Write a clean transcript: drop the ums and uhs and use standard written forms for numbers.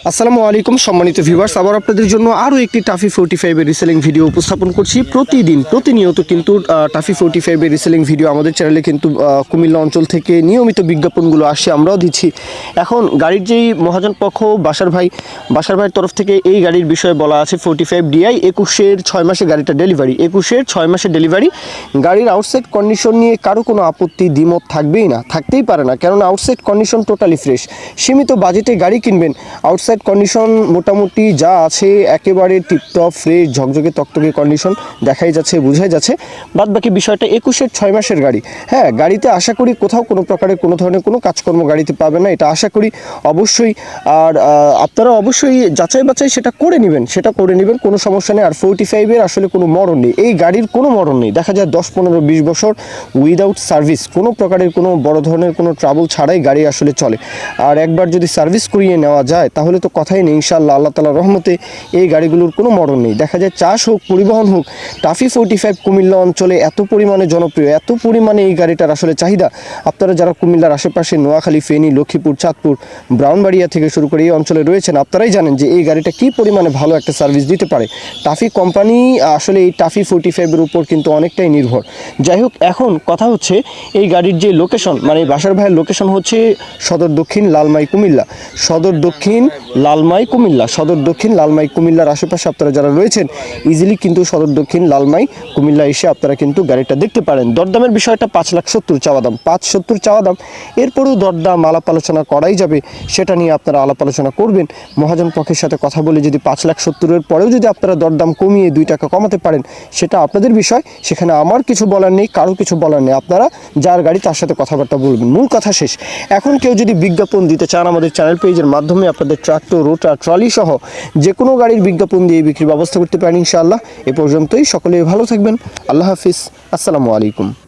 আসসালামু আলাইকুম সম্মানিত ভিউয়ার্স, আবার আপনাদের জন্য আরও একটি টাফি 45 এর রিসেলিং ভিডিও উপস্থাপন করছি। প্রতিনিয়ত কিন্তু টাফি 45 এর রিসেলিং ভিডিও আমাদের চ্যানেলে কিন্তু কুমিল্লা অঞ্চল থেকে নিয়মিত বিজ্ঞাপনগুলো আসে, আমরাও দিচ্ছি। এখন গাড়ির যেই মহাজন পক্ষ বাসার ভাইয়ের তরফ থেকে এই গাড়ির বিষয়ে বলা আছে 45 DI 21-এর 6 মাসে গাড়িটা ডেলিভারি, 21-এর 6 মাসে ডেলিভারি। গাড়ির আউটসাইড কন্ডিশন নিয়ে কারো কোনো আপত্তি দ্বিমত থাকবেই না, থাকতেই পারে না, কেননা আউটসাইড কন্ডিশন টোটালি ফ্রেশ। সীমিত বাজেটে গাড়ি কিনবেন, আউটসাইড কন্ডিশন মোটামুটি যা আছে একেবারে টিপটপ ফ্রেশ ঝকঝকে তকতকে কন্ডিশন দেখাই যাচ্ছে, বোঝাই যাচ্ছে। বাদ বাকি বিষয়টা 21-এর 6 মাসের গাড়ি। হ্যাঁ, গাড়িতে আশা করি কোথাও কোনো প্রকারের কোনো ধরনের কোনো কাজকর্ম গাড়িতে পাবেন না, এটা আশা করি অবশ্যই। আর আপনারা অবশ্যই যাচাই বাছাই সেটা করে নেবেন, কোনো সমস্যা নেই। আর 45-এর আসলে কোনো মরণ নেই, এই গাড়ির কোনো মরণ নেই। দেখা যায় 10-15-20 বছর উইদাউট সার্ভিস, কোনো প্রকারের কোনো বড় ধরনের কোনো ট্রাবল ছাড়াই গাড়ি আসলে চলে। আর একবার যদি সার্ভিস করিয়ে নেওয়া যায় তাহলে তো কথাই নেই, ইনশাআল্লাহ আল্লাহ তাআলার রহমতে এই গাড়িগুলোর কোনো মরণ নেই। দেখা যায় চাষ হোক পরিবহন হোক, টাফি 45 কুমিল্লা অঞ্চলে এত পরিমাণে জনপ্রিয়, এত পরিমাণে এই গাড়িটার আসলে চাহিদা। আপনারা যারা কুমিল্লার আশেপাশে নোয়াখালী, ফেনী, লক্ষ্মীপুর, চাঁদপুর, ব্রাউনবাড়িয়া থেকে শুরু করে এই অঞ্চলে রয়েছেন, আপনারাই জানেন যে এই গাড়িটা কী পরিমাণে ভালো একটা সার্ভিস দিতে পারে। টাফি কোম্পানি আসলে এই টাফি 45-এর উপর কিন্তু অনেকটাই নির্ভর। যাই হোক, এখন কথা হচ্ছে এই গাড়ির যে লোকেশন, মানে বাসার ভাইয়ের লোকেশন হচ্ছে সদর দক্ষিণ লালমাই কুমিল্লা, সদর দক্ষিণ লালমাই কুমিল্লার আশেপাশে আপনারা যারা রয়েছেন ইজিলি কিন্তু সদর দক্ষিণ লালমাই কুমিল্লা এসে আপনারা কিন্তু গাড়িটা দেখতে পারেন। দরদামের বিষয়টা 5,70,000 চাওয়া দাম, 5,70,000 চাওয়া দাম। এরপরেও দরদাম আলাপ আলোচনা করাই যাবে, সেটা নিয়ে আপনারা আলাপ আলোচনা করবেন। মহাজন পক্ষের সাথে কথা বলে যদি 5,70,000-এর পরেও যদি আপনারা দরদাম কমিয়ে 2 টাকা কমাতে পারেন, সেটা আপনাদের বিষয়, সেখানে আমার কিছু বলার নেই, কারো কিছু বলার নেই। আপনারা যার গাড়ি তার সাথে কথাবার্তা বলবেন, মূল কথা শেষ। এখন কেউ যদি বিজ্ঞাপন দিতে চান আমাদের চ্যানেল পেজের মাধ্যমে আপনাদের ট্রাক্টর, রোটার, ট্রলি সহ যে কোনো গাড়ির বিজ্ঞাপন দিয়ে বিক্রির ব্যবস্থা করতে পারেন ইনশাআল্লাহ। এ পর্যন্তই, সকলেই ভালো থাকবেন। আল্লাহ হাফিজ, আসসালামু আলাইকুম।